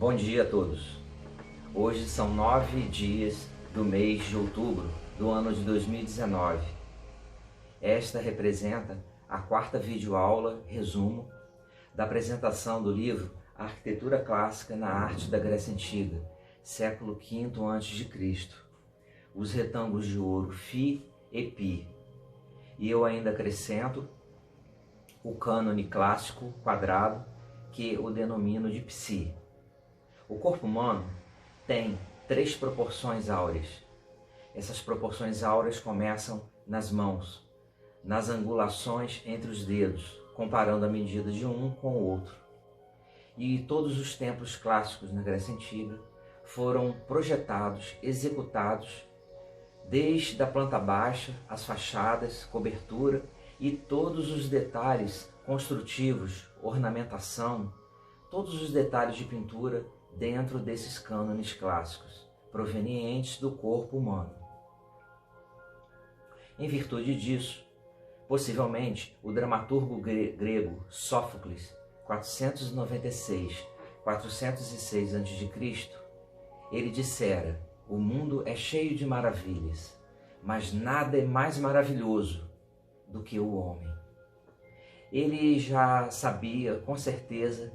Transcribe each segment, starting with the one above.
Bom dia a todos. Hoje são 9 dias do mês de outubro do ano de 2019. Esta representa a quarta videoaula, resumo, da apresentação do livro Arquitetura Clássica na Arte da Grécia Antiga, século V a.C., os retângulos de ouro Φ e Π. E eu ainda acrescento o cânone clássico quadrado, que o denomino de Psi. O corpo humano tem 3 proporções áureas. Essas proporções áureas começam nas mãos, nas angulações entre os dedos, comparando a medida de um com o outro. E todos os templos clássicos na Grécia Antiga foram projetados, executados, desde a planta baixa, as fachadas, cobertura e todos os detalhes construtivos, ornamentação, todos os detalhes de pintura dentro desses cânones clássicos, provenientes do corpo humano. Em virtude disso, possivelmente o dramaturgo grego Sófocles, 496-406 a.C., ele dissera: o mundo é cheio de maravilhas, mas nada é mais maravilhoso do que o homem. Ele já sabia com certeza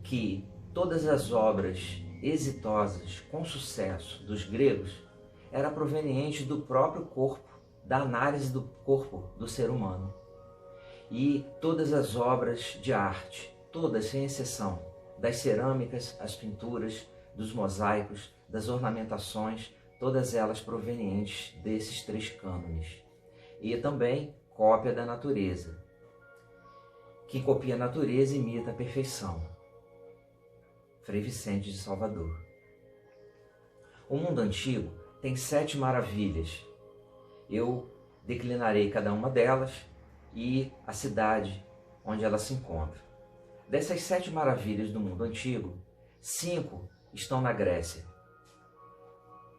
que todas as obras exitosas, com sucesso, dos gregos, era proveniente do próprio corpo, da análise do corpo do ser humano. E todas as obras de arte, todas sem exceção, das cerâmicas, as pinturas, dos mosaicos, das ornamentações, todas elas provenientes desses 3 cânones. E também cópia da natureza. Quem copia a natureza imita a perfeição. Frei Vicente de Salvador. O mundo antigo tem 7 maravilhas. Eu declinarei cada uma delas e a cidade onde ela se encontra. Dessas 7 maravilhas do mundo antigo, 5 estão na Grécia.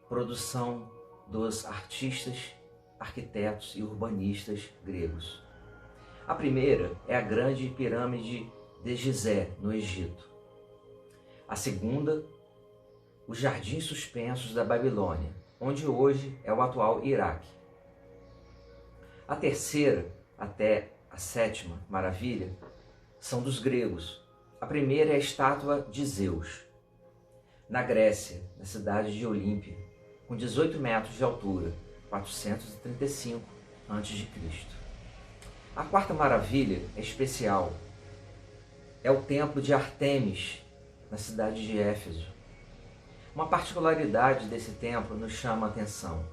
Produção dos artistas, arquitetos e urbanistas gregos. A primeira é a grande pirâmide de Gizé, no Egito. A segunda, os jardins suspensos da Babilônia, onde hoje é o atual Iraque. A terceira, até a 7ª maravilha, são dos gregos. A primeira é a estátua de Zeus, na Grécia, na cidade de Olímpia, com 18 metros de altura, 435 a.C. A 4ª maravilha é especial. É o templo de Ártemis, na cidade de Éfeso. Uma particularidade desse templo nos chama a atenção.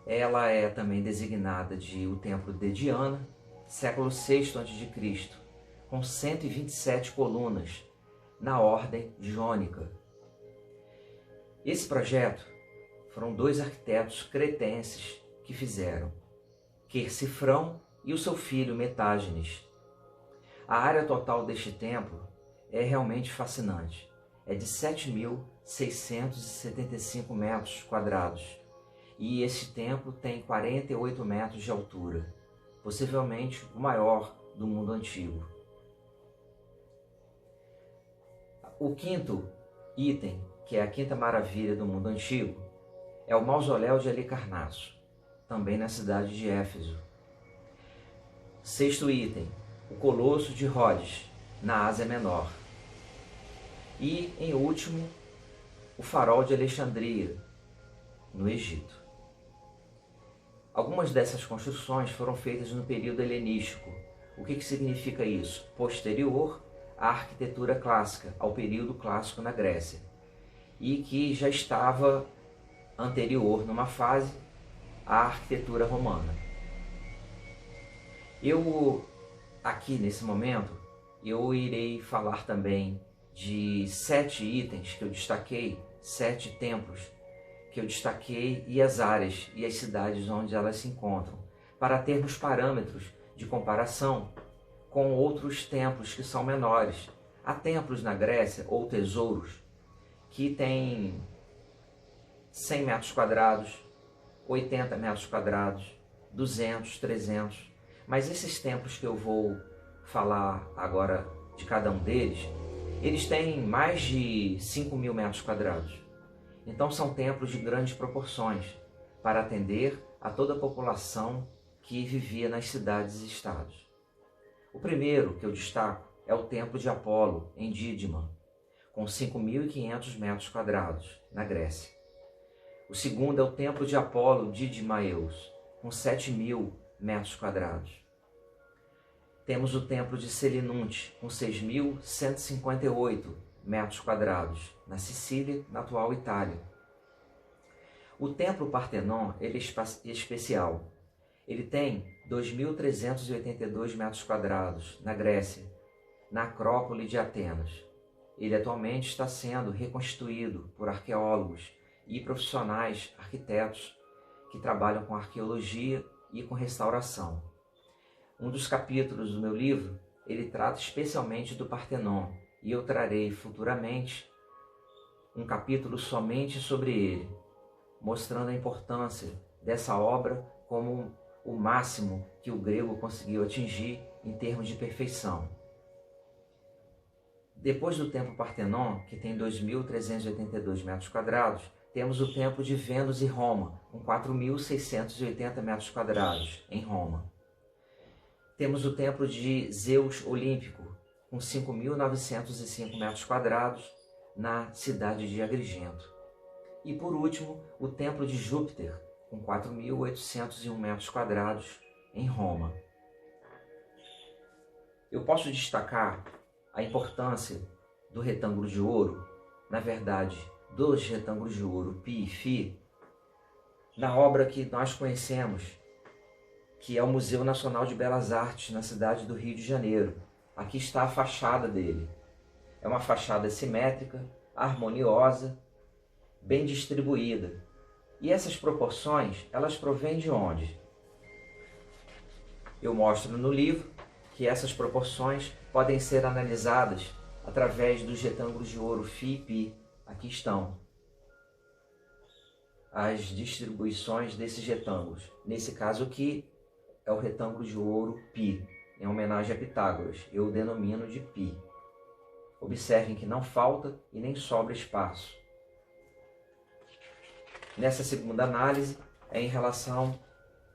Ela é também designada de o templo de Diana, século VI a.C., com 127 colunas, na ordem jônica. Esse projeto foram 2 arquitetos cretenses que fizeram, Quercifrão e o seu filho Metágenes. A área total deste templo é realmente fascinante. É de 7.675 metros quadrados. E esse templo tem 48 metros de altura, possivelmente o maior do mundo antigo. O 5º item, que é a 5ª maravilha do mundo antigo, é o mausoléu de Halicarnasso, também na cidade de Éfeso. 6º item, o Colosso de Rhodes, na Ásia Menor. E, em último, o Farol de Alexandria, no Egito. Algumas dessas construções foram feitas no período helenístico. O que significa isso? Posterior à arquitetura clássica, ao período clássico na Grécia. E que já estava anterior, numa fase, à arquitetura romana. Aqui nesse momento, eu irei falar também de 7 itens que eu destaquei, 7 templos que eu destaquei e as áreas e as cidades onde elas se encontram, para termos parâmetros de comparação com outros templos que são menores. Há templos na Grécia, ou tesouros, que têm 100 metros quadrados, 80 metros quadrados, 200, 300. Mas esses templos que eu vou falar agora de cada um deles, Eles têm mais de 5.000 metros quadrados. Então são templos de grandes proporções para atender a toda a população que vivia nas cidades e estados. O primeiro que eu destaco é o Templo de Apolo, em Dídima, com 5.500 metros quadrados, na Grécia. O segundo é o Templo de Apolo de Didimaeus, com 7.000 metros quadrados. Temos o Templo de Selinunte, com 6.158 metros quadrados, na Sicília, na atual Itália. O Templo Partenon ele é especial. Ele tem 2.382 metros quadrados, na Grécia, na Acrópole de Atenas. Ele atualmente está sendo reconstruído por arqueólogos e profissionais arquitetos que trabalham com arqueologia e com restauração. Um dos capítulos do meu livro, ele trata especialmente do Partenon, e eu trarei futuramente um capítulo somente sobre ele, mostrando a importância dessa obra como o máximo que o grego conseguiu atingir em termos de perfeição. Depois do Templo Partenon, que tem 2.382 metros quadrados, temos o Templo de Vênus em Roma, com 4.680 metros quadrados, em Roma. Temos o Templo de Zeus Olímpico, com 5.905 metros quadrados, na cidade de Agrigento. E por último, o Templo de Júpiter, com 4.801 metros quadrados, em Roma. Eu posso destacar a importância do retângulo de ouro, na verdade, dos retângulos de ouro Pi e Fi, na obra que nós conhecemos, que é o Museu Nacional de Belas Artes, na cidade do Rio de Janeiro. Aqui está a fachada dele. É uma fachada simétrica, harmoniosa, bem distribuída. E essas proporções, elas provêm de onde? Eu mostro no livro que essas proporções podem ser analisadas através dos retângulos de ouro Fi e Pi. Aqui estão as distribuições desses retângulos. Nesse caso aqui é o retângulo de ouro Pi, em homenagem a Pitágoras. Eu o denomino de Pi. Observem que não falta e nem sobra espaço. Nessa segunda análise é em relação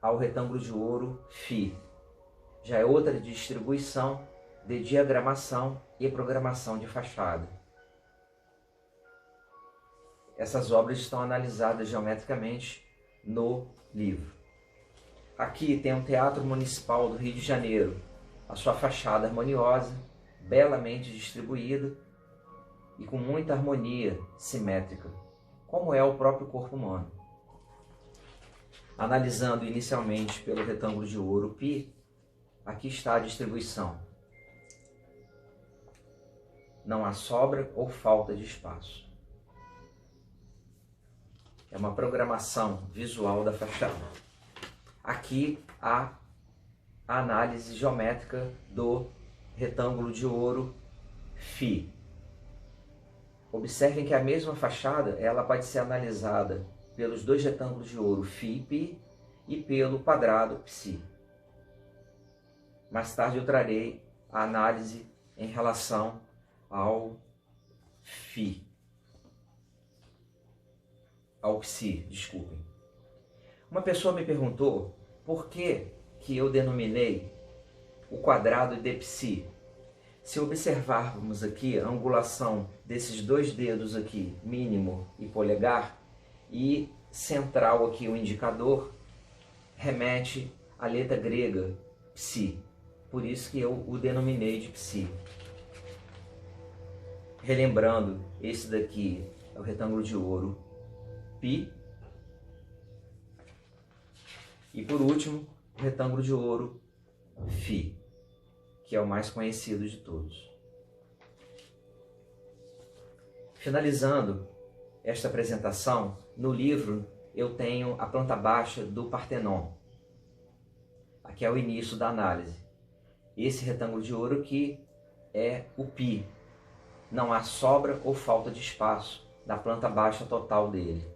ao retângulo de ouro Φ. Já é outra distribuição de diagramação e programação de fachada. Essas obras estão analisadas geometricamente no livro. Aqui tem o Teatro Municipal do Rio de Janeiro, a sua fachada harmoniosa, belamente distribuída e com muita harmonia simétrica, como é o próprio corpo humano. Analisando inicialmente pelo retângulo de ouro Π, aqui está a distribuição. Não há sobra ou falta de espaço. É uma programação visual da fachada. Aqui há a análise geométrica do retângulo de ouro Φ. Observem que a mesma fachada ela pode ser analisada pelos dois retângulos de ouro Φ e Π e pelo quadrado Ψ. Mais tarde eu trarei a análise em relação ao Φ. Ao Ψ, desculpem. Uma pessoa me perguntou por que eu denominei o quadrado de Ψ. Se observarmos aqui a angulação desses dois dedos aqui, mínimo e polegar, e central aqui o indicador, remete à letra grega Ψ. Por isso que eu o denominei de Ψ. Relembrando, esse daqui é o retângulo de ouro Π. E por último, o retângulo de ouro Φ, que é o mais conhecido de todos. Finalizando esta apresentação, no livro eu tenho a planta baixa do Partenon. Aqui é o início da análise. Esse retângulo de ouro que é o Π. Não há sobra ou falta de espaço na planta baixa total dele.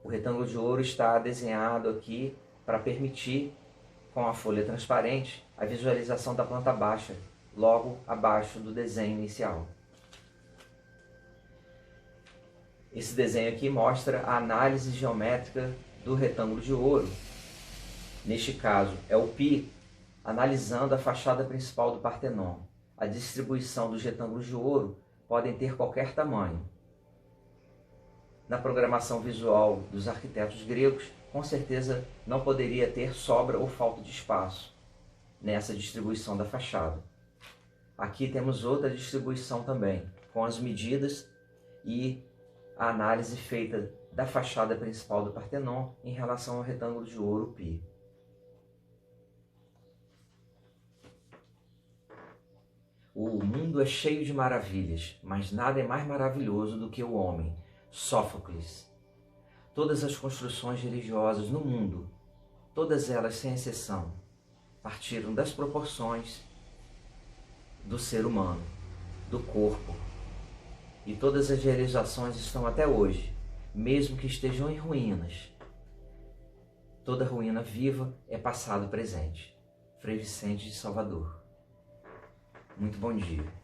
O retângulo de ouro está desenhado aqui para permitir, com a folha transparente, a visualização da planta baixa, logo abaixo do desenho inicial. Esse desenho aqui mostra a análise geométrica do retângulo de ouro. Neste caso é o Pi analisando a fachada principal do Partenon. A distribuição dos retângulos de ouro podem ter qualquer tamanho. Na programação visual dos arquitetos gregos, com certeza não poderia ter sobra ou falta de espaço nessa distribuição da fachada. Aqui temos outra distribuição também, com as medidas e a análise feita da fachada principal do Partenon em relação ao retângulo de ouro Pi. O mundo é cheio de maravilhas, mas nada é mais maravilhoso do que o homem. Sófocles. Todas as construções religiosas no mundo, todas elas sem exceção, partiram das proporções do ser humano, do corpo. E todas as realizações estão até hoje, mesmo que estejam em ruínas. Toda ruína viva é passado presente. Frei Vicente de Salvador. Muito bom dia.